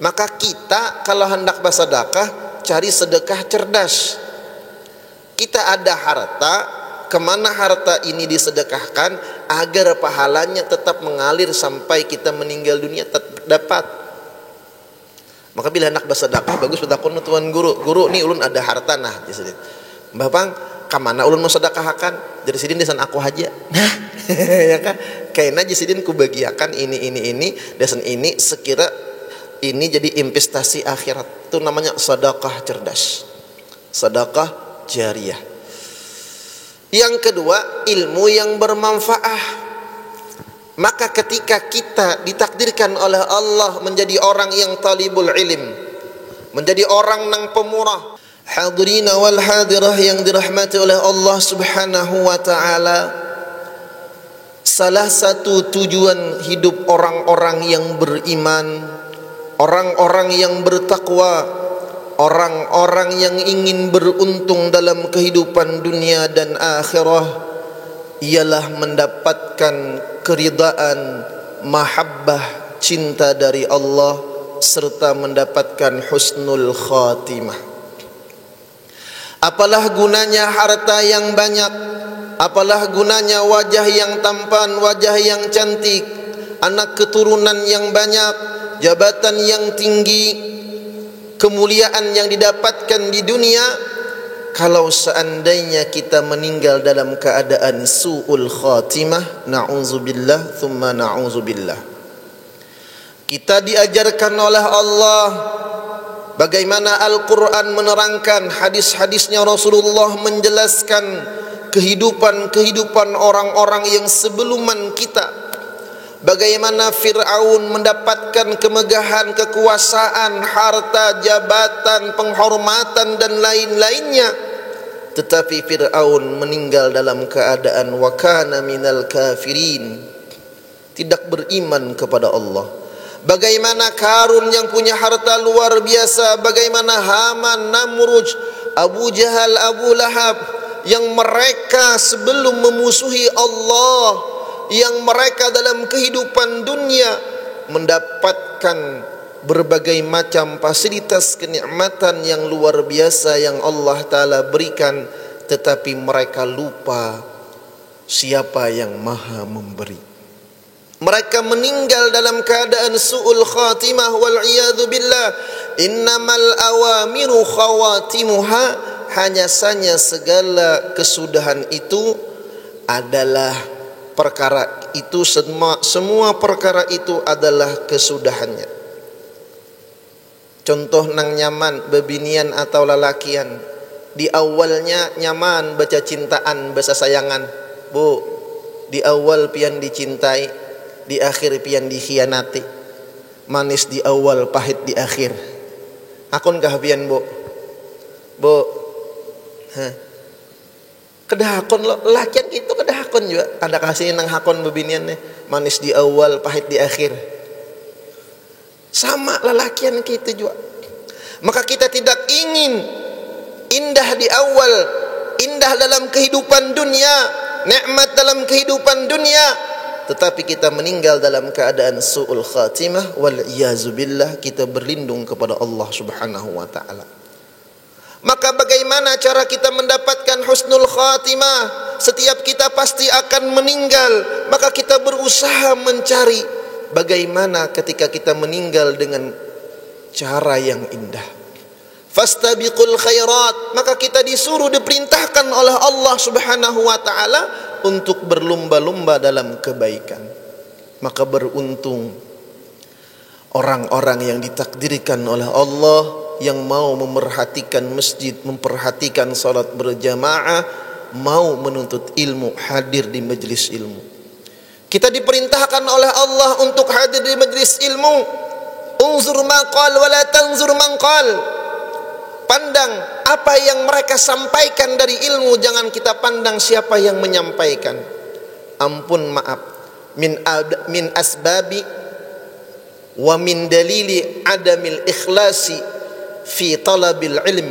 Maka kita kalau hendak bersedekah, cari sedekah cerdas. Kita ada harta, kemana harta ini disedekahkan agar pahalanya tetap mengalir sampai kita meninggal dunia dapat. Maka bila hendak bersedekah, bagus bertakun tuan guru. Guru ni ulun ada harta nah di sini. Bapang, kamana ulun mau sedekahkan? Dari sini desan aku aja. Nah, ya kan? Kayaknya di sini ku bagiakan ini desan ini sekira ini jadi investasi akhirat. Itu namanya sedekah cerdas. Sedekah jariyah. Yang kedua, ilmu yang bermanfaat. Maka ketika kita ditakdirkan oleh Allah menjadi orang yang talibul ilim, menjadi orang nang pemurah, hadirina wal hadirah yang dirahmati oleh Allah Subhanahu wa taala, salah satu tujuan hidup orang-orang yang beriman, orang-orang yang bertakwa, orang-orang yang ingin beruntung dalam kehidupan dunia dan akhirah, ialah mendapatkan keridaan, mahabbah, cinta dari Allah, serta mendapatkan husnul khatimah. Apalah gunanya harta yang banyak, apalah gunanya wajah yang tampan, wajah yang cantik, anak keturunan yang banyak, jabatan yang tinggi, kemuliaan yang didapatkan di dunia, kalau seandainya kita meninggal dalam keadaan su'ul khatimah, na'udzubillah thumma na'udzubillah. Kita diajarkan oleh Allah bagaimana Al-Quran menerangkan, hadis-hadisnya Rasulullah menjelaskan kehidupan orang-orang yang sebelum kita. Bagaimana Fir'aun mendapatkan kemegahan, kekuasaan, harta, jabatan, penghormatan dan lain-lainnya, tetapi Fir'aun meninggal dalam keadaan wa kana minal kafirin, tidak beriman kepada Allah. Bagaimana Karun yang punya harta luar biasa, bagaimana Haman, Namrud, Abu Jahal, Abu Lahab, yang mereka sebelum memusuhi Allah, yang mereka dalam kehidupan dunia mendapatkan berbagai macam fasilitas kenikmatan yang luar biasa yang Allah Ta'ala berikan, tetapi mereka lupa siapa yang maha memberi. Mereka meninggal dalam keadaan su'ul khatimah wal iyadu billah. Innamal awamiru khawatimuha, hanya saja segala kesudahan itu adalah perkara itu, semua perkara itu adalah kesudahannya. Contoh nang nyaman bebinian atau lalakian, di awalnya nyaman baca cintaan, bahasa sayangan, bu, di awal pian dicintai, di akhir pian dikhianati. Manis di awal, pahit di akhir. Akun kah pian bu? Bu, kedahakon lakian itu kedahakon juga. Ada kasih nang hakon bebinian nih, manis di awal, pahit di akhir. Sama lelakian kita juga. Maka kita tidak ingin indah di awal, indah dalam kehidupan dunia, nikmat dalam kehidupan dunia, tetapi kita meninggal dalam keadaan su'ul khatimah wal iyazubillah, kita berlindung kepada Allah Subhanahu wa taala. Maka bagaimana cara kita mendapatkan husnul khatimah? Setiap kita pasti akan meninggal, maka kita berusaha mencari bagaimana ketika kita meninggal dengan cara yang indah. Fastabiqul khairat, maka kita disuruh, diperintahkan oleh Allah Subhanahu wa taala untuk berlomba-lomba dalam kebaikan. Maka beruntung orang-orang yang ditakdirkan oleh Allah, yang mau memerhatikan masjid, memperhatikan salat berjamaah, mau menuntut ilmu, hadir di majlis ilmu. Kita diperintahkan oleh Allah untuk hadir di majlis ilmu. Unzur ma qal wa la tanzur man qal. Pandang apa yang mereka sampaikan dari ilmu, jangan kita pandang siapa yang menyampaikan. Ampun maaf, min asbabi wa min dalili adamil ikhlasi fi talabil ilm.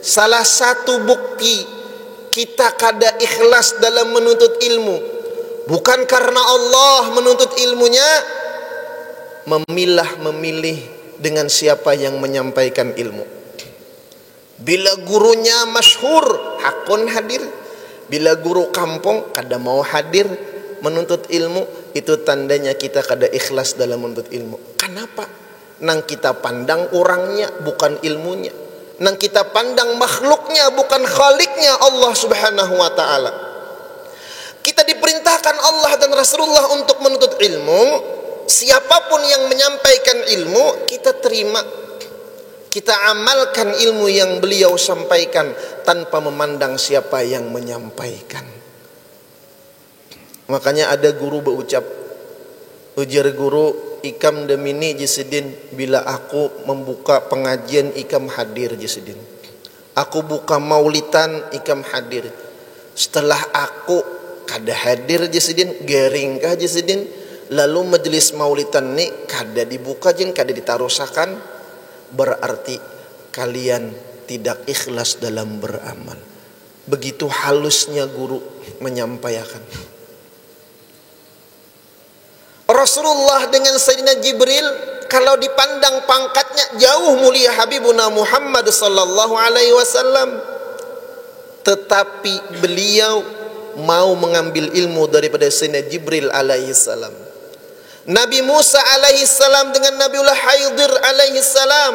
Salah satu bukti kita kada ikhlas dalam menuntut ilmu, bukan karena Allah menuntut ilmunya, memilih dengan siapa yang menyampaikan ilmu. Bila gurunya masyhur, hakun hadir. Bila guru kampung kada mau hadir menuntut ilmu, itu tandanya kita kada ikhlas dalam menuntut ilmu. Kenapa? Nang kita pandang orangnya bukan ilmunya. Nang kita pandang makhluknya bukan khaliknya Allah Subhanahu wa taala. Kita diperintahkan Allah dan Rasulullah untuk menuntut ilmu. Siapapun yang menyampaikan ilmu, kita terima. Kita amalkan ilmu yang beliau sampaikan tanpa memandang siapa yang menyampaikan. Makanya ada guru berucap, ujar guru, ikam demini jisidin, bila aku membuka pengajian ikam hadir jisidin. Aku buka maulitan ikam hadir. Setelah aku kada hadir jisidin, geringkah jisidin. Lalu majelis maulitan ni kada dibuka jin, kada ditarusakan. Berarti kalian tidak ikhlas dalam beramal. Begitu halusnya guru menyampaikan. Rasulullah dengan Sayyidina Jibril, kalau dipandang pangkatnya jauh mulia Habibuna Muhammad sallallahu alaihi wasallam, tetapi beliau mau mengambil ilmu daripada Sayyidina Jibril alaihi salam. Nabi Musa alaihi salam dengan Nabiullah Khidir alaihi salam,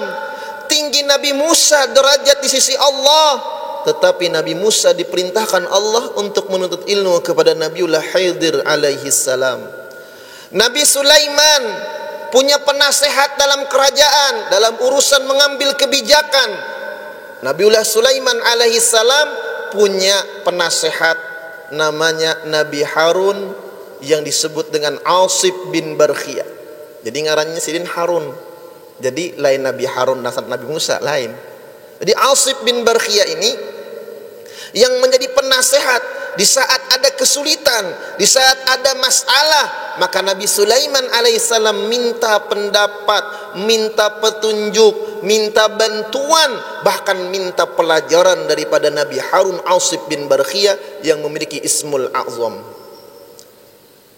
tinggi Nabi Musa derajat di sisi Allah, tetapi Nabi Musa diperintahkan Allah untuk menuntut ilmu kepada Nabiullah Khidir alaihi salam. Nabi Sulaiman punya penasehat dalam kerajaan, dalam urusan mengambil kebijakan. Nabiullah Sulaiman alaihi salam punya penasehat namanya Nabi Harun, yang disebut dengan Asif bin Barkhiyah. Jadi ngarannya Sidin Harun. Jadi lain Nabi Harun nasab Nabi Musa lain. Jadi Asif bin Barkhiyah ini yang menjadi penasehat di saat ada kesulitan, di saat ada masalah, maka Nabi Sulaiman alaihissalam minta pendapat, minta petunjuk, minta bantuan, bahkan minta pelajaran daripada Nabi Harun Asif bin Barkhiyah yang memiliki Ismul A'zam.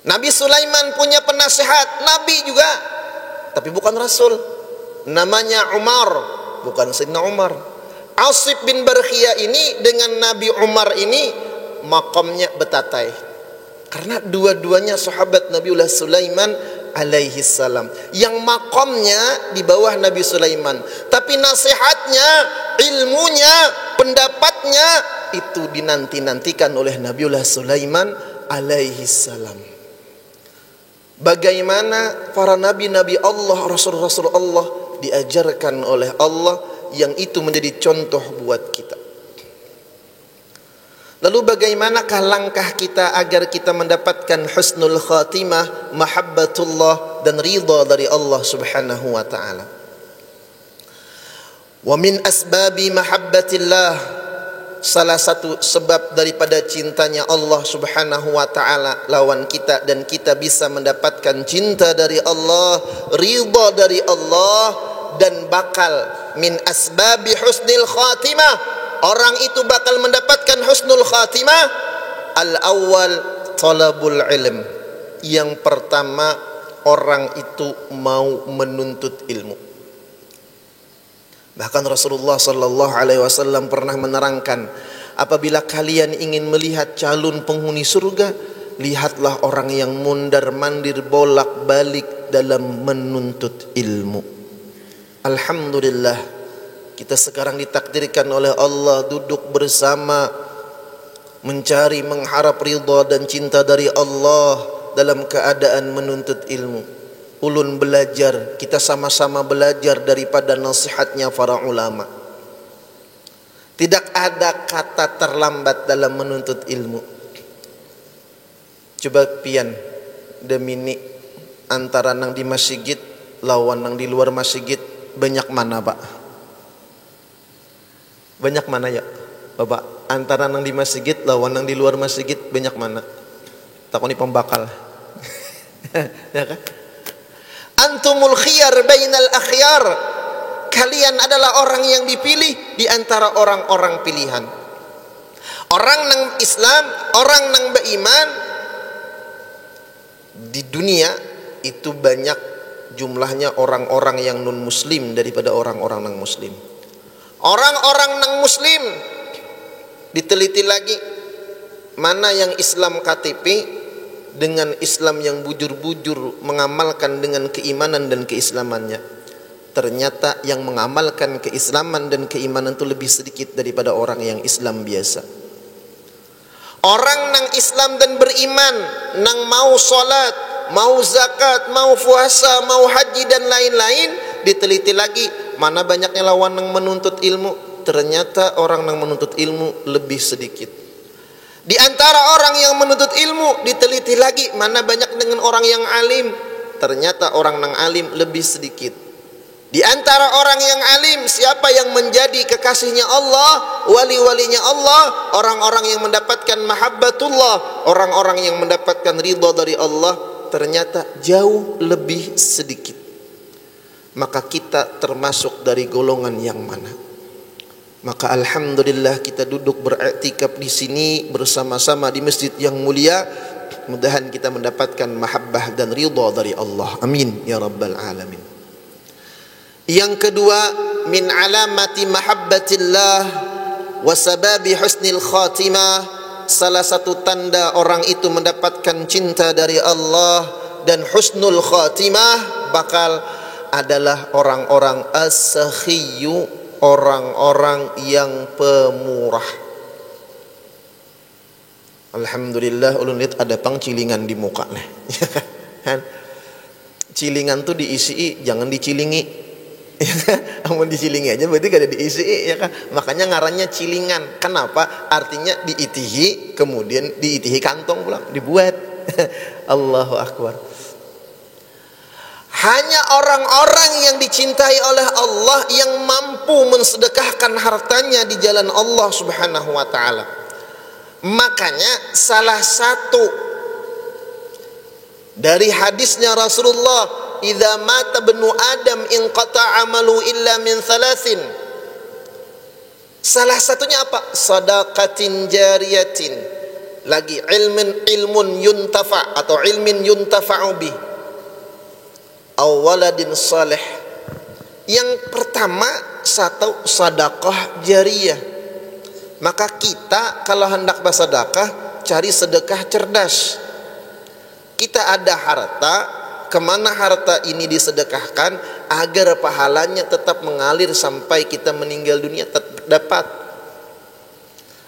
Nabi Sulaiman punya penasehat, Nabi juga, tapi bukan Rasul. Namanya Umar, bukan Sayyidina Umar. Asif bin Barkhiyah ini dengan Nabi Umar ini makamnya betatai. Karena dua-duanya sahabat Nabiullah Sulaiman alaihi salam. Yang makamnya di bawah Nabi Sulaiman, tapi nasihatnya, ilmunya, pendapatnya itu dinanti-nantikan oleh Nabiullah Sulaiman alaihi salam. Bagaimana para nabi-nabi Allah, rasul-rasul Allah diajarkan oleh Allah, yang itu menjadi contoh buat kita. Lalu bagaimanakah langkah kita agar kita mendapatkan husnul khatimah, mahabbatullah dan ridha dari Allah Subhanahu wa taala? Wa min asbabi mahabbatillah, salah satu sebab daripada cintanya Allah Subhanahu wa taala lawan kita, dan kita bisa mendapatkan cinta dari Allah, ridha dari Allah, dan bakal min asbabi husnil khatimah, orang itu bakal mendapatkan husnul khatimah. Al-awwal talabul ilm. Yang pertama, orang itu mau menuntut ilmu. Bahkan Rasulullah sallallahu alaihi wasallam pernah menerangkan, apabila kalian ingin melihat calon penghuni surga, lihatlah orang yang mundar-mandir bolak-balik dalam menuntut ilmu. Alhamdulillah, kita sekarang ditakdirkan oleh Allah duduk bersama, mencari, mengharap ridha dan cinta dari Allah dalam keadaan menuntut ilmu. Ulun belajar, kita sama-sama belajar daripada nasihatnya para ulama. Tidak ada kata terlambat dalam menuntut ilmu. Coba pian demini antara nang di masjid lawan nang di luar masjid, banyak mana Pak? Banyak mana ya Bapak? Antara nang di masjid lawan nang di luar masjid, banyak mana? Takoni pembakal. Ya kan? Antumul khiyar bainal akhyar. Kalian adalah orang yang dipilih di antara orang-orang pilihan. Orang nang Islam, orang nang beriman di dunia itu banyak jumlahnya orang-orang yang non muslim daripada orang-orang non muslim. Orang-orang non muslim diteliti lagi, mana yang Islam KTP dengan Islam yang bujur-bujur mengamalkan dengan keimanan dan keislamannya. Ternyata yang mengamalkan keislaman dan keimanan itu lebih sedikit daripada orang yang Islam biasa. Orang nang Islam dan beriman, nang mau salat, mau zakat, mau puasa, mau haji dan lain-lain, diteliti lagi mana banyaknya lawan nang menuntut ilmu. Ternyata orang nang menuntut ilmu lebih sedikit. Di antara orang yang menuntut ilmu diteliti lagi mana banyak dengan orang yang alim. Ternyata orang nang alim lebih sedikit. Di antara orang yang alim, siapa yang menjadi kekasihnya Allah, wali-walinya Allah, orang-orang yang mendapatkan mahabbatullah, orang-orang yang mendapatkan ridha dari Allah, ternyata jauh lebih sedikit. Maka kita termasuk dari golongan yang mana? Maka alhamdulillah kita duduk beriktikaf di sini bersama-sama di masjid yang mulia. Mudah-mudahan kita mendapatkan mahabbah dan ridha dari Allah. Amin ya rabbal alamin. Yang kedua, min alamati mahabbatillah wa sababi husnil khatimah, salah satu tanda orang itu mendapatkan cinta dari Allah dan husnul khatimah bakal adalah orang-orang as-sakhiyyu, orang-orang yang pemurah. Alhamdulillah ulun lihat ada pangcilingan di muka nih. Cilingan tuh diisi, jangan dicilingi. Amun dicilingi aja berarti kada diisi ya kan. Makanya ngarannya cilingan. Kenapa? Artinya diitihi, kemudian diitihi kantong pula dibuat. Allahu akbar. Hanya orang-orang yang dicintai oleh Allah yang mampu mensedekahkan hartanya di jalan Allah Subhanahu wa taala. Makanya salah satu dari hadisnya Rasulullah, idza mata ibnu adam inqata amalu illa min thalathin. Salah satunya apa? Sadaqatin jariyatin. Lagi ilmun yuntafa atau ilmin yuntafa'u bi. Aw waladin salih. Yang pertama satu sedekah jariyah. Maka kita kalau hendak bersedekah cari sedekah cerdas. Kita ada harta, kemana harta ini disedekahkan agar pahalanya tetap mengalir sampai kita meninggal dunia dapat.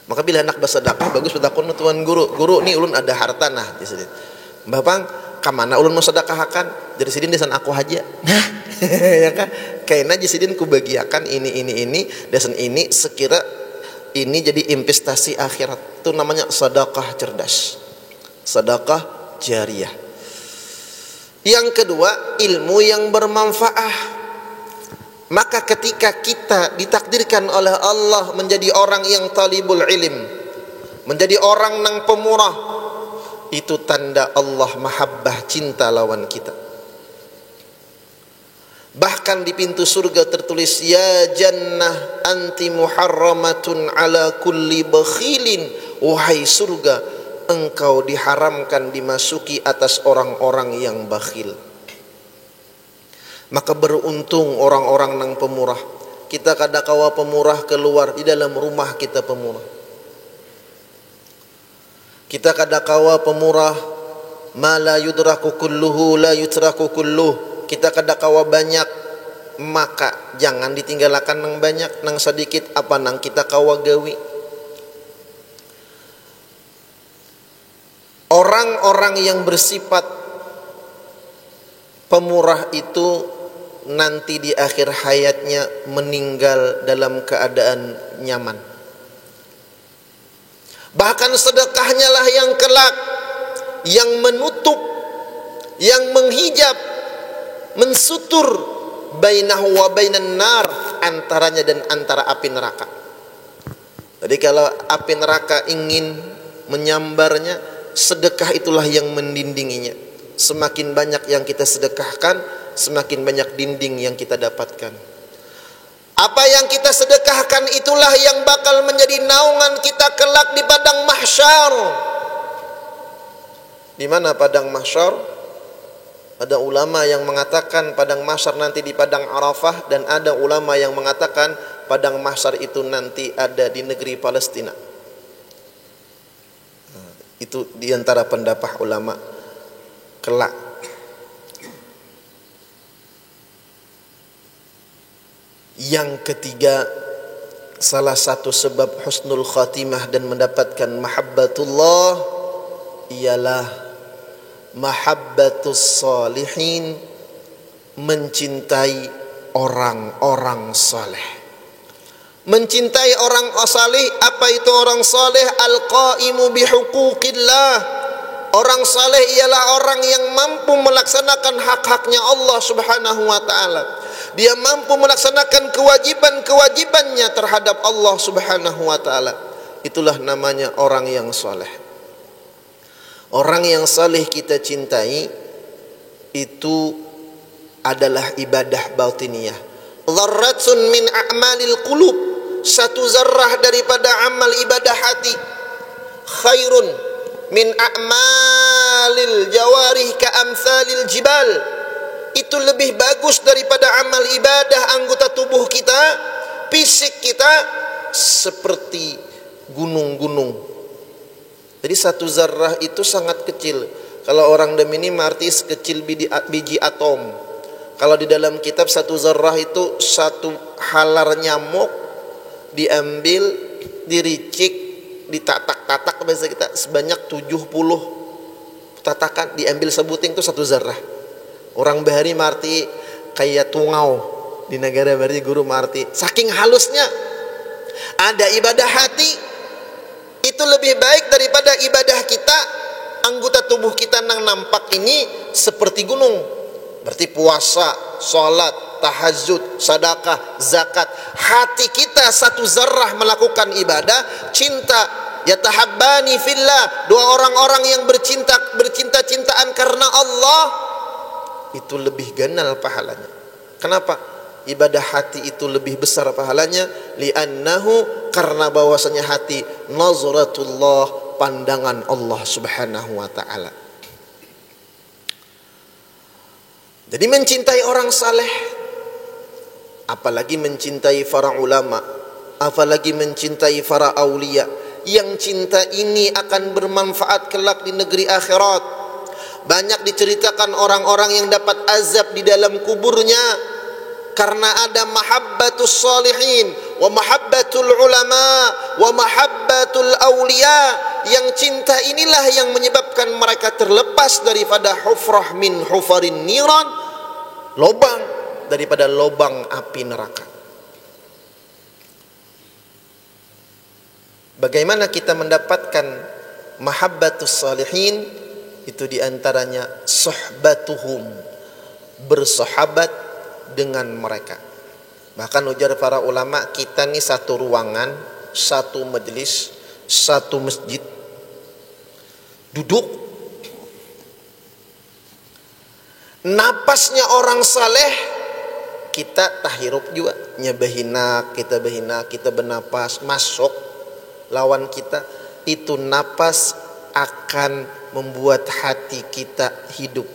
Maka bila anak bersedekah bagus bertakun tuan guru, guru nih ulun ada harta nah di sini. Bapang, kemana ulun mau sedekahkan? Dari sini desan aku aja. Nah, ya kan? Kayaknya di sini ku bagiakan ini desan ini sekira ini jadi investasi akhirat. Itu namanya sedekah cerdas. Sedekah jariyah. Yang kedua, ilmu yang bermanfaat. Maka ketika kita ditakdirkan oleh Allah menjadi orang yang talibul ilm, menjadi orang nang pemurah, itu tanda Allah mahabbah cinta lawan kita. Bahkan di pintu surga tertulis, ya jannah anti muharramatun ala kulli bakhilin. Wahai surga, engkau diharamkan dimasuki atas orang-orang yang bakhil. Maka beruntung orang-orang nang pemurah. Kita kadakawa pemurah keluar di dalam rumah kita pemurah. Kita kadakawa pemurah ma la yudraku kulluhu la yutraku kulluh. Kita kadakawa banyak, maka jangan ditinggalkan nang banyak, nang sedikit apa nang kita kawa gawi. Orang-orang yang bersifat pemurah itu nanti di akhir hayatnya meninggal dalam keadaan nyaman. Bahkan sedekahnya lah yang kelak, yang menutup, yang menghijab, mensutur bainahu wa bainan nar, antaranya dan antara api neraka. Jadi kalau api neraka ingin menyambarnya, sedekah itulah yang mendindinginya. Semakin banyak yang kita sedekahkan, semakin banyak dinding yang kita dapatkan. Apa yang kita sedekahkan itulah yang bakal menjadi naungan kita kelak di padang mahsyar. Di mana padang mahsyar? Ada ulama yang mengatakan padang mahsyar nanti di padang Arafah, dan ada ulama yang mengatakan padang mahsyar itu nanti ada di negeri Palestina. Itu diantara pendapat ulama kelak. Yang ketiga, salah satu sebab husnul khatimah dan mendapatkan mahabbatullah ialah mahabbatus salihin, mencintai orang-orang saleh. Mencintai orang saleh, apa itu orang saleh? Al-qaimu bihuquqillah. Orang saleh ialah orang yang mampu melaksanakan hak-haknya Allah Subhanahu wa taala. Dia mampu melaksanakan kewajiban-kewajibannya terhadap Allah Subhanahu wa taala. Itulah namanya orang yang saleh. Orang yang saleh kita cintai itu adalah ibadah batiniyah. Dzarratun min a'malil qulub, satu zarrah daripada amal ibadah hati. Khairun min a'malil jawarih ka amsalil jibal. Itu lebih bagus daripada amal ibadah anggota tubuh kita, fisik kita seperti gunung-gunung. Jadi satu zarrah itu sangat kecil. Kalau orang Gemini arti sekecil biji atom. Kalau di dalam kitab satu zarrah itu satu halar nyamuk diambil, diricik, ditatak-tatak bahasa kita sebanyak 70 tatakan, diambil sebuting itu satu zarrah. Orang Bahari marti kayak tungau, di negara Bahari guru marti saking halusnya. Ada ibadah hati itu lebih baik daripada ibadah kita. Anggota tubuh kita yang nampak ini seperti gunung. Berarti puasa, sholat, tahajud, sedekah, zakat. Hati kita satu zarrah melakukan ibadah, cinta, yatahabbani fillah, dua orang-orang yang bercinta-cintaan karena Allah, itu lebih ganal pahalanya. Kenapa? Ibadah hati itu lebih besar pahalanya, li'annahu, karena bahwasanya hati nazratullah, pandangan Allah Subhanahu wa taala. Jadi mencintai orang saleh, apalagi mencintai para ulama, apalagi mencintai para aulia, yang cinta ini akan bermanfaat kelak di negeri akhirat. Banyak diceritakan orang-orang yang dapat azab di dalam kuburnya karena ada mahabbatus salihin wa mahabbatul ulama wa mahabbatul awliya. Yang cinta inilah yang menyebabkan mereka terlepas daripada hufrah min hufarin niran, lobang daripada lobang api neraka. Bagaimana kita mendapatkan mahabbatus salihin? Itu diantaranya suhbatuhum, bersahabat dengan mereka. Bahkan ujar para ulama, kita nih satu ruangan, satu majelis, satu masjid, duduk, napasnya orang saleh kita tahirup juga, nyabahina, kita bahina, kita bernapas, masuk lawan kita, itu napas akan membuat hati kita hidup,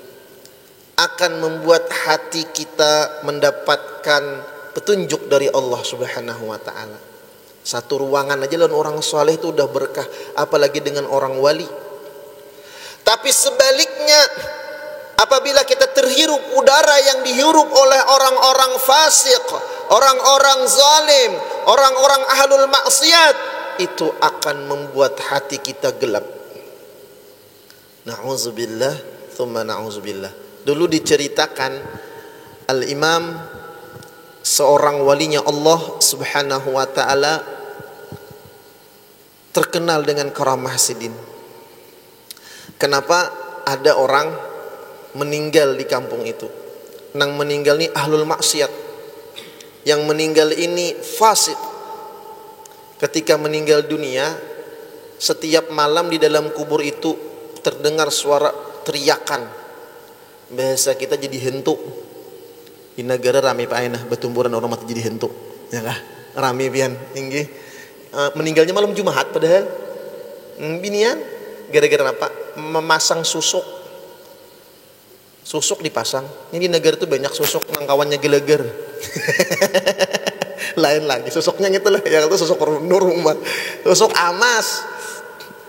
akan membuat hati kita mendapatkan petunjuk dari Allah Subhanahu wa taala. Satu ruangan aja lawan orang soleh itu udah berkah, apalagi dengan orang wali. Tapi sebaliknya, apabila kita terhirup udara yang dihirup oleh orang-orang fasik, orang-orang zalim, orang-orang ahlul maksiat, itu akan membuat hati kita gelap. Na'udzubillah, thumma na'udzubillah. Dulu diceritakan Al-Imam, seorang walinya Allah Subhanahu wa ta'ala, terkenal dengan karamah sidin. Kenapa? Ada orang meninggal di kampung itu. Nang meninggal ini ahlul maksiat. Yang meninggal ini fasik. Ketika meninggal dunia, setiap malam di dalam kubur itu terdengar suara teriakan. Bahasa kita jadi hentuk. Di negara rame Pak Ainah, bertumburan orang mati jadi hentuk. Ya kah? Rame pian, tinggi. Meninggalnya malam Jumat padahal. Binian gara-gara apa? Memasang susuk. susuk dipasang. Ini di negara tuh banyak susuk nang kawannya geleger. Lain lagi susuknya gitu lah, yang itu susuk rumah, susuk amas.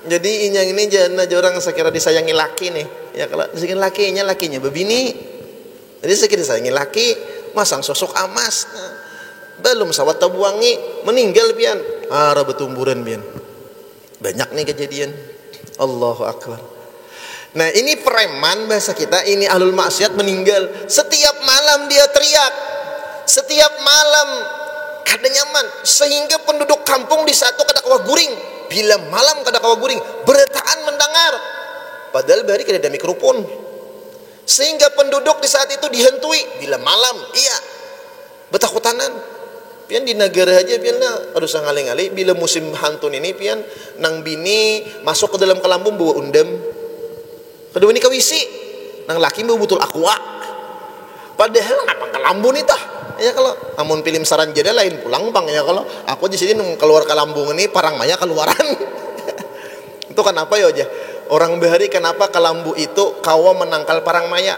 Jadi inyang ini jangan orang sekira disayangi laki nih. Ya kalau disayangi lakinya bebini. Jadi sekira disayangi laki, masang susuk amas. Nah, belum sawat tabuangi meninggal pian. Arah betumburan pian. Banyak nih kejadian. Allahu akbar. Nah ini preman bahasa kita, ini ahlul maksiat meninggal. Setiap malam dia teriak, setiap malam kada nyaman, sehingga penduduk kampung di satu kada kawa guring. Bila malam kada kawa guring, beretaan mendengar. Padahal bari kada ada mikrofon. Sehingga penduduk di saat itu dihentui bila malam. Iya, betakutanan. Pian di negara aja pian lah, aduh sangali-ngali. Bila musim hantun ini pian nang bini masuk ke dalam kelambung bawa undem. Kedua ini kawisi, nang laki bawa butul aqua. Padahal apa kelambung nih tah? Ya kalau amun film saran jeda lain pulang bang ya kalau aku di sini keluar kelambung ini parang maya keluaran. Itu kenapa ya aja? Orang bahari kenapa kelambu itu kawa menangkal parang maya?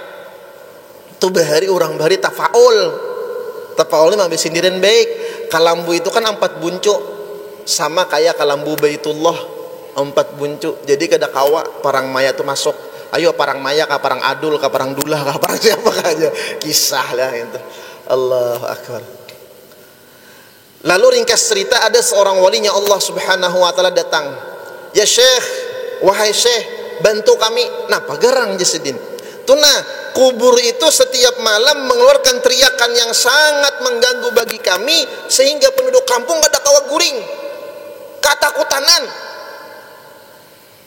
Itu bahari orang bahari tafaul. Tafaul ini mah sindiran baik. Kelambu itu kan 4 buncuk. Sama kayak kelambu Baitullah 4 buncuk. Jadi kada kawa parang maya tuh masuk. Ayo parang maya ka parang adul ka parang dulah ka parang siapa aja. Kisah lah itu. Allahu akbar. Lalu ringkas cerita, ada seorang walinya Allah Subhanahu wa taala datang. Ya Syekh, wahai Syekh, bantu kami. Nah, pagarang Jasidin. Tuna, kubur itu setiap malam mengeluarkan teriakan yang sangat mengganggu bagi kami, sehingga penduduk kampung kada kawa guring. Katakutanan.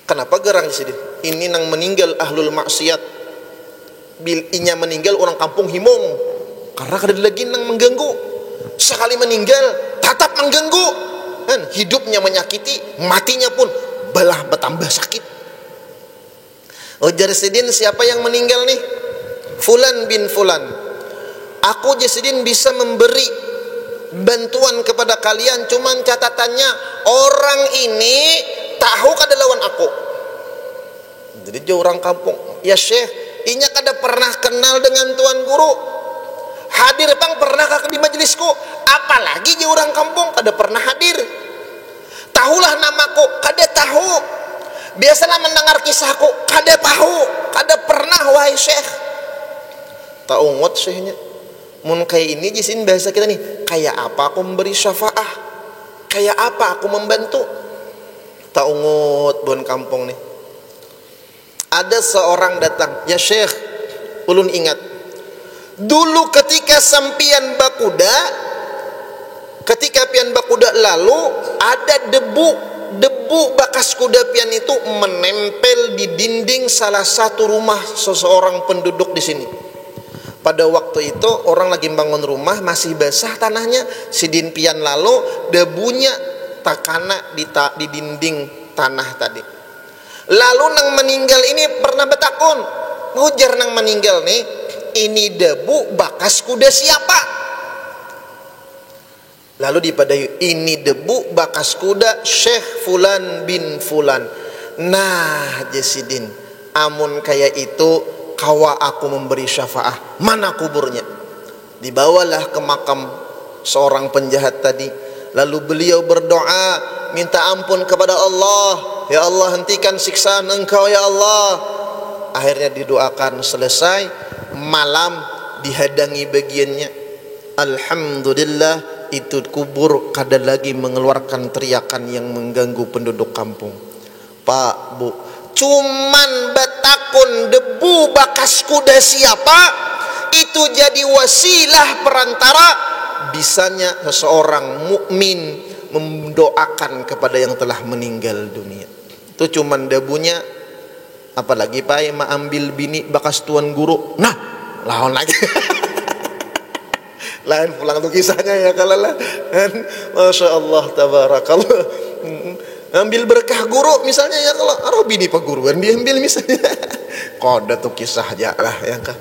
Kenapa gerang Jasidin? Ini nang meninggal ahlul maksiat. Bil inya meninggal orang kampung himung. Karena kada lagi nang mengganggu. Sekali meninggal tetap mengganggu. Kan hidupnya menyakiti, matinya pun balah bertambah sakit. Ujar Jasidin, siapa yang meninggal nih? Fulan bin Fulan. Aku Jasidin bisa memberi bantuan kepada kalian, cuman catatannya orang ini tahu kada lawan aku. Jadi dia orang kampung. Ya Syekh, inya kada pernah kenal dengan tuan guru. Hadir bang pernah di majelisku, apalagi dia orang kampung kada pernah hadir. Tahulah namaku, kada tahu. Biasalah mendengar kisahku, kada tahu, kada pernah wahai Syekh. Tak ungut Syekhnya. Mun kayak ini jisin bahasa kita nih, kayak apa aku memberi syafaah? Kayak apa aku membantu? Tak ungut bon kampung nih. Ada seorang datang, ya Syekh, ulun ingat. Dulu ketika sampian bakuda, ketika pian bakuda lalu ada debu bekas kuda pian itu menempel di dinding salah satu rumah seseorang penduduk di sini. Pada waktu itu orang lagi bangun rumah masih basah tanahnya, sidin pian lalu debunya takana di dinding tanah tadi. Lalu nang meninggal ini pernah betakun, ngujar nang meninggal nih, ini debu bekas kuda siapa? Lalu dipadayu, ini debu bekas kuda Syekh Fulan bin Fulan. Nah Jasidin, amun kayak itu kawa aku memberi syafaah. Mana kuburnya? Dibawalah ke makam seorang penjahat tadi. Lalu beliau berdoa, minta ampun kepada Allah. Ya Allah, hentikan siksaan engkau ya Allah. Akhirnya didoakan, selesai. Malam dihadangi bagiannya. Alhamdulillah, itu kubur kada lagi mengeluarkan teriakan yang mengganggu penduduk kampung. Pak, Bu, cuman betakun debu bekas kuda siapa, itu jadi wasilah perantara bisanya seseorang mukmin mendoakan kepada yang telah meninggal dunia. Itu cuman debunya. Apalagi Pak yang ambil bini bekas tuan guru. Nah, lawan lagi. Lain pulang tuh kisahnya ya kalau lah. Masya Allah tabarakallah. Ambil berkah guru misalnya ya kalau aroh bini pak guruan diambil misalnya. Koda tuh kisah aja lah ya kan.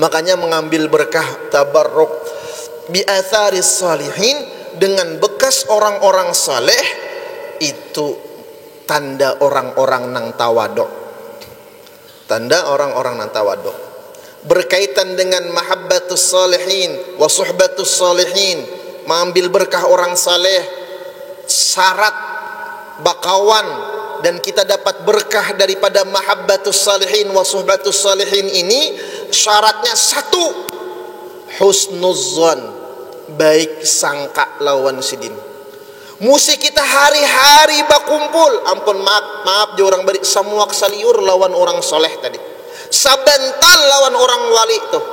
Makanya mengambil berkah tabarruk bi atharis salihin dengan bekas orang-orang saleh itu tanda orang-orang nang tawaduk. Tanda orang-orang nang tawaduk. berkaitan dengan mahabbatus salihin wa suhbatus salihin, mengambil berkah orang saleh, syarat bakawan dan kita dapat berkah daripada mahabbatus salihin wa suhbatus salihin ini, syaratnya satu, husnuzzon, baik sangka lawan sidin. Musi kita hari-hari bakumpul, ampun maaf orang beri semua kesaliur lawan orang soleh tadi, sabantal lawan orang wali tuh,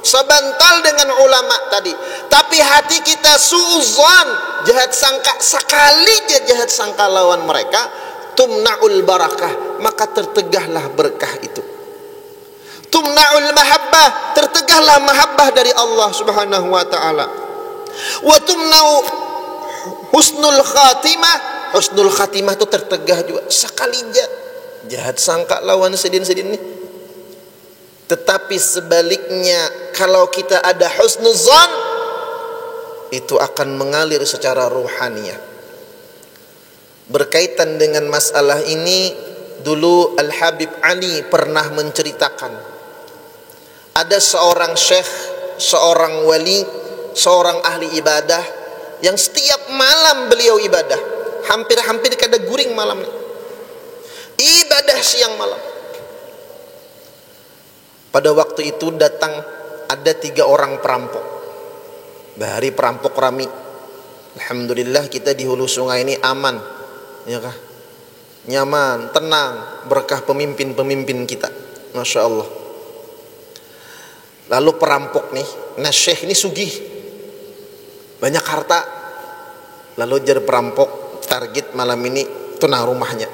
sabantal dengan ulama tadi, tapi hati kita suuzon, jahat sangka, sekali jahat sangka lawan mereka, tumna'ul barakah, maka tertegahlah berkah itu. Tumna'ul mahabbah, tertegahlah mahabbah dari Allah Subhanahu wa ta'ala. Wa tumna'u husnul khatimah, husnul khatimah itu tertegah juga sekali jahat sangka lawan sedin-sedin ini. Tetapi sebaliknya, kalau kita ada husnuzan, itu akan mengalir secara ruhaniyah. Berkaitan dengan masalah ini, dulu Al-Habib Ali pernah menceritakan, ada seorang syekh, seorang wali, seorang ahli ibadah, yang setiap malam beliau ibadah, hampir-hampir kada guring malam, ibadah siang malam. Pada waktu itu datang ada 3 orang perampok. Bahari perampok rami. Alhamdulillah kita di hulu sungai ini aman, ya kah? Nyaman, tenang, berkah pemimpin-pemimpin kita, masya Allah. Lalu perampok nih, nah syekh ini sugih, banyak harta. Lalu jar perampok, target malam ini tunang rumahnya.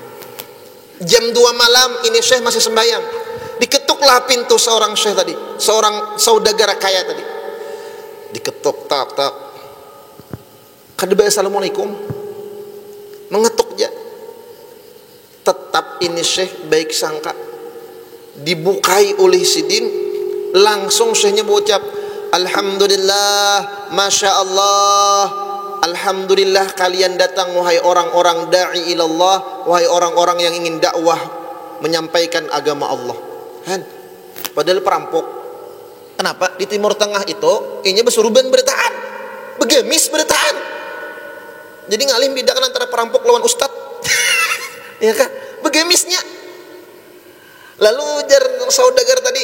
Jam 2 malam ini syekh masih sembahyang. Diketuklah pintu seorang syekh tadi, seorang saudagar kaya tadi. Diketuk, tak. Kadebe assalamualaikum. Mengetuk aja. Tetap ini syekh baik sangka. Dibukai oleh sidin, langsung syekhnya berucap, alhamdulillah, masya Allah, alhamdulillah kalian datang wahai orang-orang da'i ilallah, wahai orang-orang yang ingin dakwah menyampaikan agama Allah. Padahal perampok. Kenapa? Di Timur Tengah itu ini besuruban bertahan, begemis bertahan. Jadi ngalim bedakan antara perampok lawan ustad. Ya kan? Begemisnya. Lalu jar saudagar tadi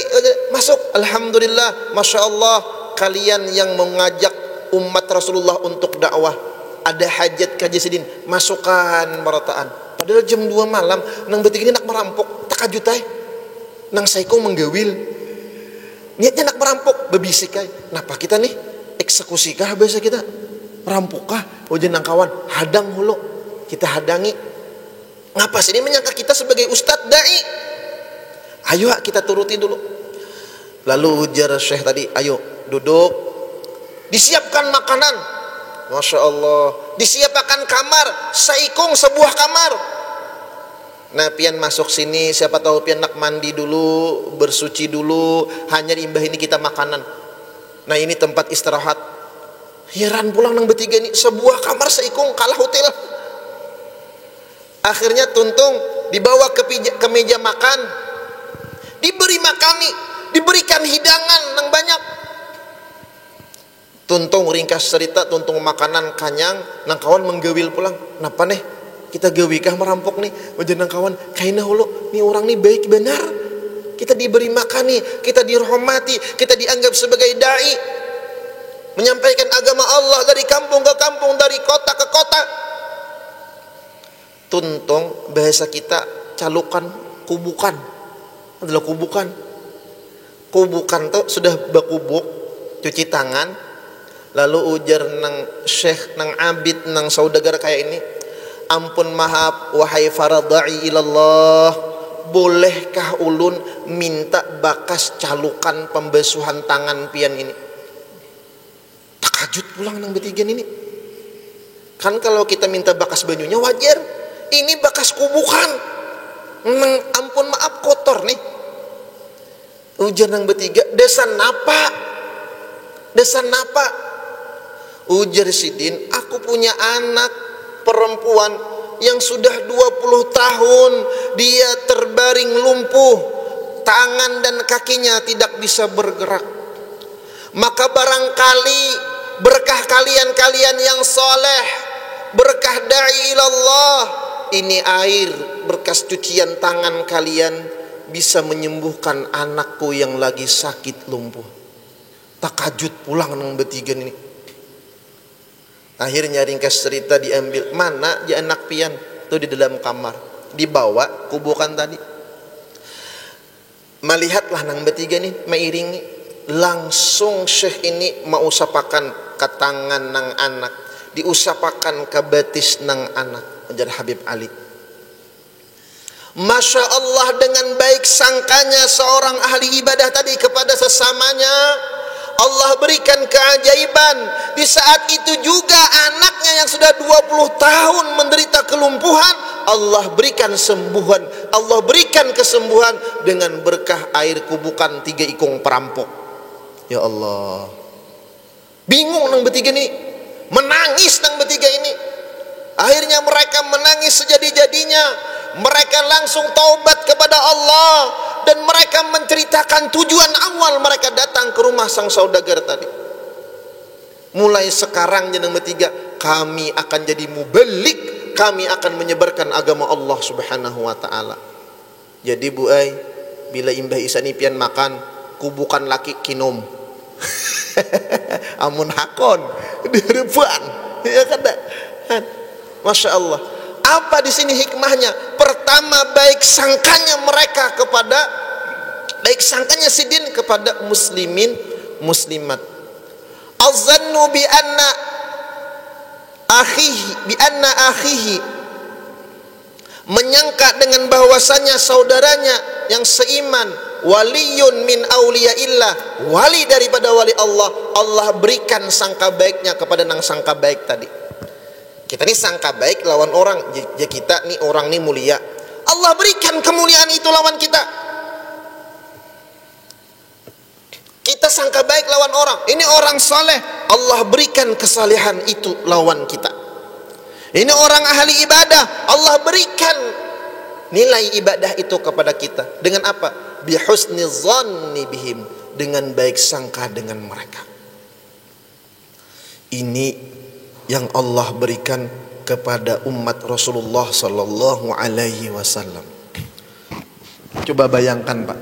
masuk, alhamdulillah, masya Allah, kalian yang mengajak umat Rasulullah untuk dakwah, ada hajat kajisidin, masukkan barataan. Padahal jam 2 malam nang betik ini nak merampok, takajutai. Nang saiko menggawil, niatnya nak merampok, bebisikai. Napa kita nih eksekusi kah bahasa kita, merampok kah? Ujian nang kawan, hadang hulu, kita hadangi. Ngapa sih ini menyangka kita sebagai ustadz dai? Ayo kita turuti dulu. Lalu ujar syekh tadi, ayo duduk, disiapkan makanan, masya Allah, disiapkan kamar, saikung sebuah kamar. Nah pian masuk sini, siapa tahu pian nak mandi dulu, bersuci dulu, hanya diimbah ini kita makanan. Nah ini tempat istirahat. Heran pulang nang bertiga ini, sebuah kamar seikung kalah hotel. Akhirnya tuntung dibawa ke meja makan, diberi makani, diberikan hidangan nang banyak. Tuntung ringkas cerita, tuntung makanan kanyang, nang kawan menggawil pulang. Napa nih? Kita gawikah merampok nih? Wajan nang kawan, kaina hulu, nih orang nih baik benar. Kita diberi makan nih, kita dihormati, kita dianggap sebagai dai, menyampaikan agama Allah dari kampung ke kampung, dari kota ke kota. Tuntung bahasa kita calukan kubukan. Adalah kubukan. Kubukan tuh sudah bakubuk, cuci tangan. Lalu ujar nang syekh, nang abid, nang saudagar kayak ini, ampun maaf wahai faradai ilallah, bolehkah ulun minta bakas calukan pembesuhan tangan pian ini? Takajut pulang nang betigan ini. Kan kalau kita minta bakas banyunya wajar, ini bakas kubukan. Nang ampun maaf kotor nih. Ujar nang bertiga, desa napa? Desa napa? Ujar sidin, aku punya anak perempuan yang sudah 20 tahun dia terbaring lumpuh, tangan dan kakinya tidak bisa bergerak. Maka barangkali berkah kalian yang soleh, berkah da'i ilallah, ini air bekas cucian tangan kalian bisa menyembuhkan anakku yang lagi sakit lumpuh. Takajud pulang nang bertiga ini. Akhirnya ringkas cerita diambil, mana dia anak pian tuh di dalam kamar, dibawa kubukan tadi. Melihatlah nang bertiga nih meiringi, langsung syekh ini mausapakan ke tangan nang anak, diusapakan ke betis nang anak. Ajar Habib Ali, Masya Allah, dengan baik sangkanya seorang ahli ibadah tadi kepada sesamanya, Allah berikan keajaiban. Di saat itu juga anaknya yang sudah 20 tahun menderita kelumpuhan, Allah berikan sembuhan, Allah berikan kesembuhan dengan berkah air kubukan 3 ikung perampok. Ya Allah, bingung nang bertiga ini, menangis nang bertiga ini. Akhirnya mereka menangis sejadi-jadinya. Mereka langsung taubat kepada Allah, dan mereka menceritakan tujuan awal mereka datang ke rumah sang saudagar tadi. Mulai sekarang jeneng bertiga, kami akan jadi mubalik, kami akan menyebarkan agama Allah Subhanahu wa taala. Jadi Bu ai, bila imbah isani pian makan, kubukan laki kinom. Amun hakon di depan. Ya kada. Masya Allah. Apa di sini hikmahnya? Pertama, baik sangkanya mereka kepada, baik sangkanya sidin kepada muslimin muslimat. Azannu bi anna akhihi, menyangka dengan bahwasanya saudaranya yang seiman, waliyun min auliyaillah, wali daripada wali Allah. Allah berikan sangka baiknya kepada nang sangka baik tadi. Kita ini sangka baik lawan orang, ya kita nih orang nih mulia, Allah berikan kemuliaan itu lawan kita. Kita sangka baik lawan orang, ini orang soleh, Allah berikan kesalehan itu lawan kita. Ini orang ahli ibadah, Allah berikan nilai ibadah itu kepada kita. Dengan apa? Bihusni zanni bihim, dengan baik sangka dengan mereka. Ini yang Allah berikan kepada umat Rasulullah sallallahu alaihi wasallam. Coba bayangkan Pak,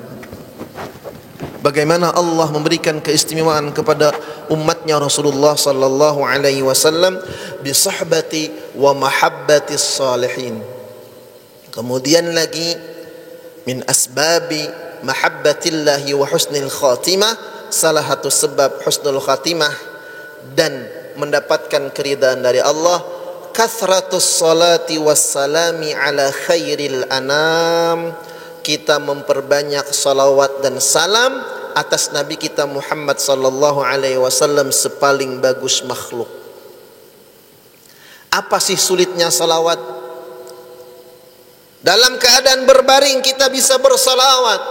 bagaimana Allah memberikan keistimewaan kepada umatnya Rasulullah sallallahu alaihi wasallam bi sahbati wa mahabbati salihin. Kemudian lagi min asbabi mahabbatillahi wa husnil khatimah, salah satu sebab husnul khatimah dan mendapatkan keridhaan dari Allah, kathratus salati wassalami ala khairil anam, kita memperbanyak salawat dan salam atas Nabi kita Muhammad sallallahu alaihi wasallam, sepaling bagus makhluk. Apa sih sulitnya salawat? Dalam keadaan berbaring kita bisa bersalawat,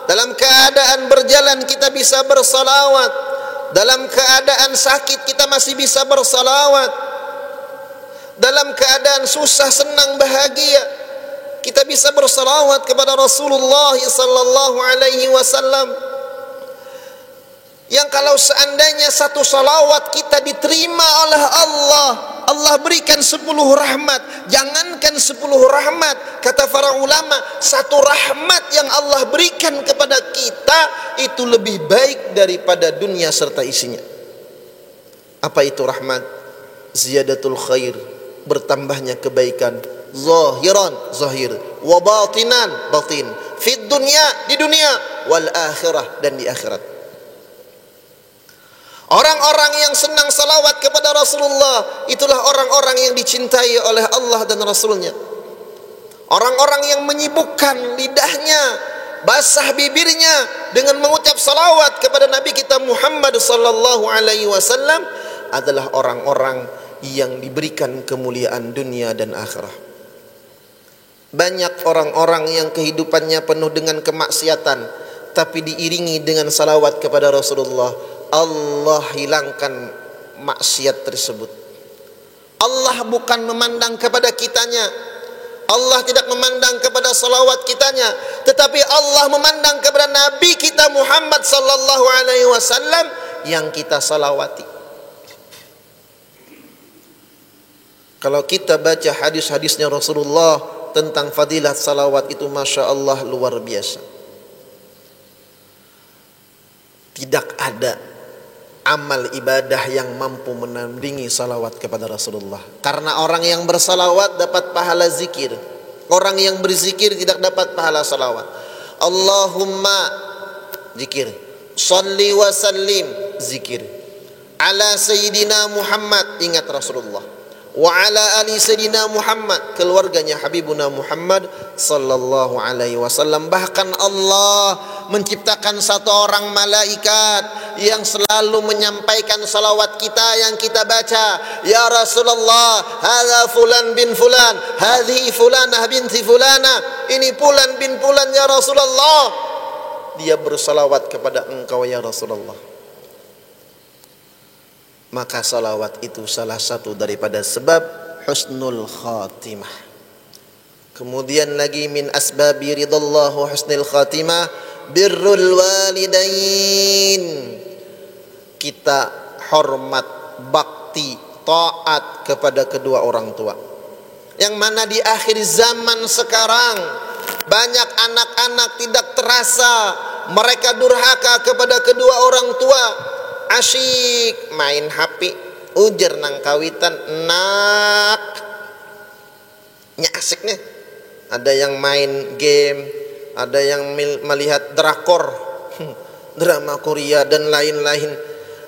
dalam keadaan berjalan kita bisa bersalawat, dalam keadaan sakit kita masih bisa bersalawat, dalam keadaan susah, senang, bahagia kita bisa bersalawat kepada Rasulullah sallallahu alaihi wasallam. Yang kalau seandainya satu salawat kita diterima oleh Allah, Allah berikan 10 rahmat. Jangankan 10 rahmat, kata para ulama, satu rahmat yang Allah berikan kepada kita itu lebih baik daripada dunia serta isinya. Apa itu rahmat? Ziyadatul khair, bertambahnya kebaikan, zahiran zahir, wa batinan batin, fid dunya, di dunia, wal akhirah, dan di akhirat. Orang-orang yang senang salawat kepada Rasulullah, itulah orang-orang yang dicintai oleh Allah dan Rasulnya. Orang-orang yang menyibukkan lidahnya, basah bibirnya dengan mengucap salawat kepada Nabi kita Muhammad sallallahu alaihi wasallam adalah orang-orang yang diberikan kemuliaan dunia dan akhirah. Banyak orang-orang yang kehidupannya penuh dengan kemaksiatan, tapi diiringi dengan salawat kepada Rasulullah, Allah hilangkan maksiat tersebut. Allah bukan memandang kepada kitanya, Allah tidak memandang kepada salawat kitanya, tetapi Allah memandang kepada Nabi kita Muhammad sallallahu alaihi wasallam yang kita salawati. Kalau kita baca hadis-hadisnya Rasulullah tentang fadilah salawat itu, Masya Allah, luar biasa. Tidak ada amal ibadah yang mampu menandingi salawat kepada Rasulullah. Karena orang yang bersalawat dapat pahala zikir, orang yang berzikir tidak dapat pahala salawat. Allahumma, zikir. Salli wa sallim, zikir. Ala Sayyidina Muhammad, ingat Rasulullah. Wa ala ali Sayyidina Muhammad, keluarganya Habibuna Muhammad sallallahu alaihi wasallam. Bahkan Allah menciptakan satu orang malaikat yang selalu menyampaikan salawat kita yang kita baca. Ya Rasulullah, hadza fulan bin fulan, hadhi fulanah binti fulana, ini fulan bin fulan ya Rasulullah. Dia bersalawat kepada engkau ya Rasulullah. Maka salawat itu salah satu daripada sebab husnul khatimah. Kemudian lagi min asbabi ridallahu husnul khatimah birrul walidain. Kita hormat, bakti, taat kepada kedua orang tua. Yang mana di akhir zaman sekarang banyak anak-anak tidak terasa mereka durhaka kepada kedua orang tua. Asyik main HP, ujar nang kawitan nak nya asiknya. Ada yang main game, ada yang melihat drakor, drama Korea dan lain-lain.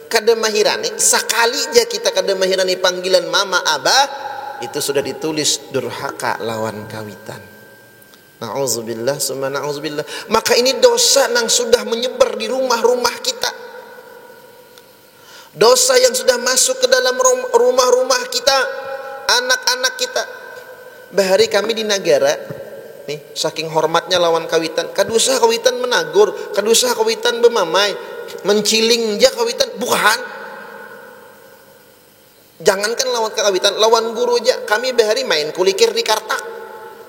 Kademahirani sekali aja kita kademahirani panggilan mama abah, itu sudah ditulis durhaka lawan kawitan. Na'udzubillah summa na'udzubillah. Maka ini dosa yang sudah menyebar di rumah-rumah kita. Dosa yang sudah masuk ke dalam rumah-rumah kita, anak-anak kita. Bahari kami di negara nih, saking hormatnya lawan kawitan, kadusa kawitan menagur, kadusa kawitan bemamai, menciling ja kawitan, bukan. Jangankan lawan kawitan, lawan guru aja. Kami bahari main kulikir di kartak,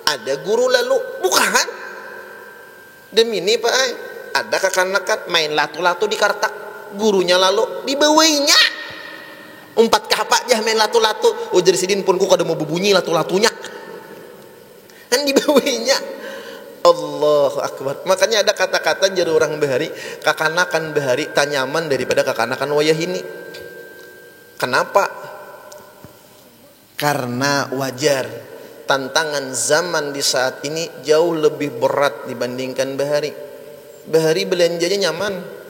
ada guru lalu, bukan. Demi ini Pak, ada kakak-kakak main latu-latu di kartak, gurunya lalu dibawainya. Umpat kapak jah main latu-latu. Oh jadi sidin pun ku kada mau berbunyi latu-latunya. Kan dibawainya. Allahu akbar. Makanya ada kata-kata jadi orang bahari, kakanakan bahari tanyaman daripada kakanakan wayah ini. Kenapa? Karena wajar tantangan zaman di saat ini jauh lebih berat dibandingkan bahari. Bahari belanjanya nyaman.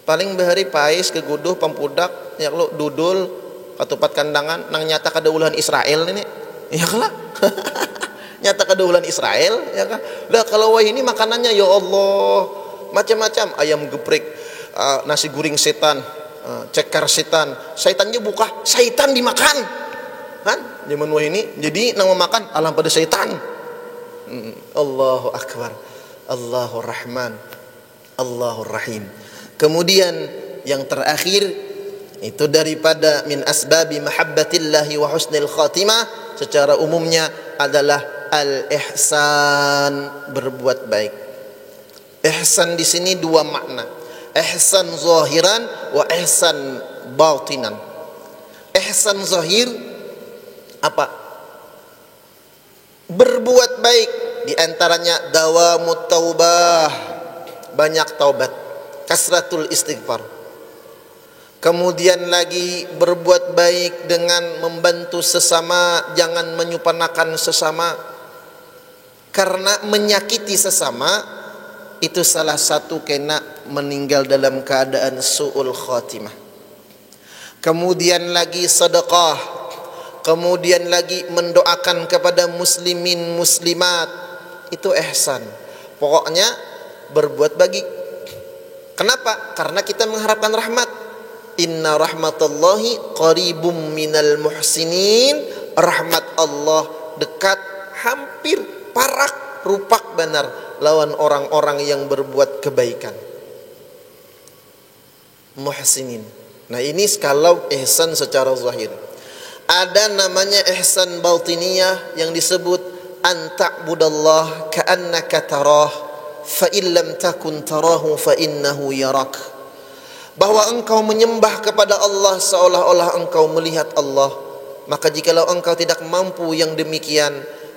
Paling bahari pais ke guduh pampudak ya lo dudul katupat kandangan nang nyata kadaulan Israel ini ya lah. Nyata kadaulan Israel ya kan. Lah kalau wah ini makanannya ya Allah macam-macam, ayam geprek, nasi goreng setan, cekar setan, setannya buka, setan dimakan kan zaman wah ini. Jadi nang makan alam pada setan. Allahu akbar, Allahur Rahman, Allahur Rahim. Kemudian yang terakhir itu daripada min asbabi mahabbatillahi wa husnil khatimah secara umumnya adalah al-ihsan, berbuat baik. Ihsan di sini dua makna. Ihsan zahiran wa ihsan batinan. Ihsan zahir apa? Berbuat baik, di antaranya dawamut taubah, banyak taubat, kasratul istighfar. Kemudian lagi berbuat baik dengan membantu sesama, jangan menyupanakan sesama. Karena menyakiti sesama itu salah satu kena meninggal dalam keadaan su'ul khatimah. Kemudian lagi sedekah. Kemudian lagi mendoakan kepada muslimin muslimat. Itu ihsan. Pokoknya berbuat baik. Kenapa? Karena kita mengharapkan rahmat. Inna rahmatallahi qaribum minal muhsinin. Rahmat Allah dekat, hampir, parak, rupak benar lawan orang-orang yang berbuat kebaikan. Muhsinin. Nah ini kalau ihsan secara zahir. Ada namanya ihsan batiniyah yang disebut an ta'budallah ka'annaka tarah fa in lam takun tarahu fa innahu yarak. Bahwa engkau menyembah kepada Allah seolah-olah engkau melihat Allah. Maka jikalau engkau tidak mampu yang demikian,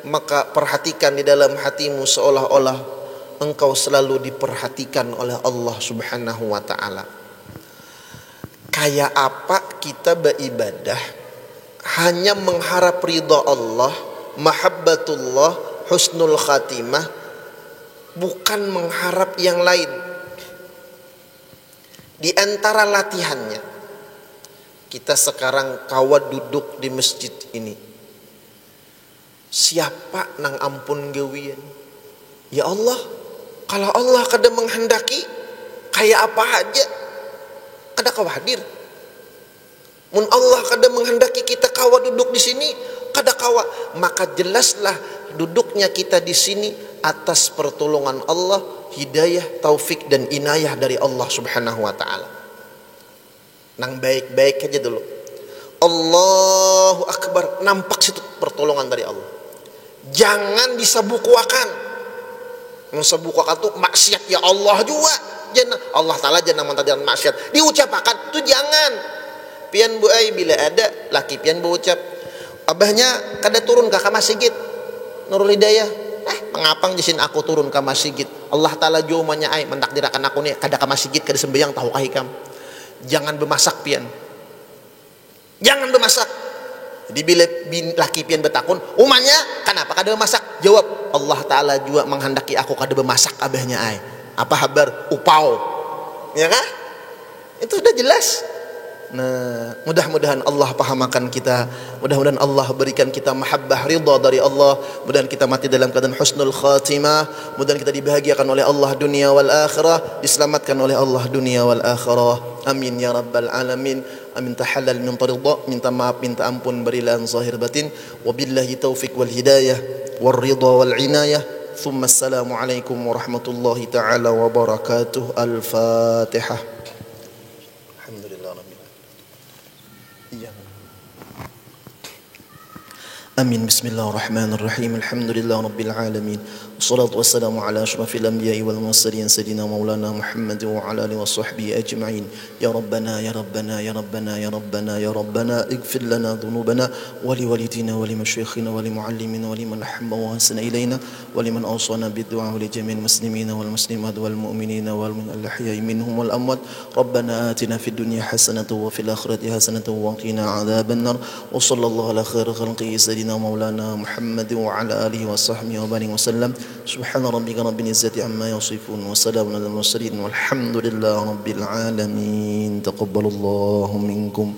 maka perhatikan di dalam hatimu seolah-olah engkau selalu diperhatikan oleh Allah Subhanahu wa ta'ala. Kayak apa kita beribadah hanya mengharap ridha Allah, mahabbatullah, husnul khatimah, bukan mengharap yang lain. Di antara latihannya, kita sekarang kawat duduk di masjid ini, siapa nang ampun gawian? Ya Allah, kalau Allah kada menghendaki, kayak apa aja kada kawadir. Mun Allah kada menghendaki kita kawa duduk di sini, kada kawa, maka jelaslah duduknya kita di sini atas pertolongan Allah, hidayah, taufik dan inayah dari Allah Subhanahu wa ta'ala. Nang baik-baik aja dulu. Allahu Akbar, nampak situ pertolongan dari Allah. Jangan disabukuakan. Mensabukuakan tuh maksiat ya Allah juga. Jangan Allah Ta'ala jangan mentadian maksiat. Diucapakan tuh jangan. Pian bu ai bila ada laki pian berucap, abahnya kada turun ke masjid. Nurul Hidayah, mengapang jisin aku turun ke masjid. Allah Ta'ala jomanya ai mentakdirakan aku nih kada ke masjid kada sembahyang tahu kahikam. Jangan bermasak pian. Jangan bermasak. Jadi bila laki pian betakun, umanya kenapa kada bermasak? Jawab, Allah Ta'ala juga menghendaki aku kada bermasak abahnya ai. Apa habar? Upau. Ya kah? Itu sudah jelas. Nah, mudah-mudahan Allah pahamkan kita, mudah-mudahan Allah berikan kita mahabbah ridha dari Allah, mudah-mudahan kita mati dalam keadaan husnul khatimah, mudah-mudahan kita dibahagiakan oleh Allah dunia wal akhirah, diselamatkan oleh Allah dunia wal akhirah. Amin ya rabbal alamin. Amin tahallal min ridha, minta maaf, minta ampun berilah zahir batin. Wabillahi taufik wal hidayah wal ridha wal inayah. Thumma assalamu alaikum warahmatullahi taala wabarakatuh. Al-Fatihah. Alhamdulillah rabbil Amin. Bismillahirrahmanirrahim. Alhamdulillah rabbil alamin. Wassalatu wassalamu ala asyrafil anbiya'i wal mursalin sayyidina maulana Muhammad wa ala alihi wa sahbihi ajma'in. Ya Rabbana ya Rabbana ya Rabbana ya Rabbana ya Rabbana ighfir lana dhunubana wa li walidina wa li masyayikhina wa li muallimina wa liman ahabba wa hasana ilaina wa liman awsana bid-du'a wa li jami'il muslimina wal muslimat wal mu'minina wal min al-ahya'i minhum wal amwat. Rabbana atina fid dunya hasanatan wa fil akhirati hasanatan wa qina adzaban nar. Wa sallallahu ala khairil khalqi sayyidina maulana Muhammad wa ala alihi wa sahbihi wa barik wa sallam. Subhana rabbika rabbil izzati amma yasifun wa salamun alal mursalin walhamdulillahi rabbil alamin. Taqabbalallahu minkum.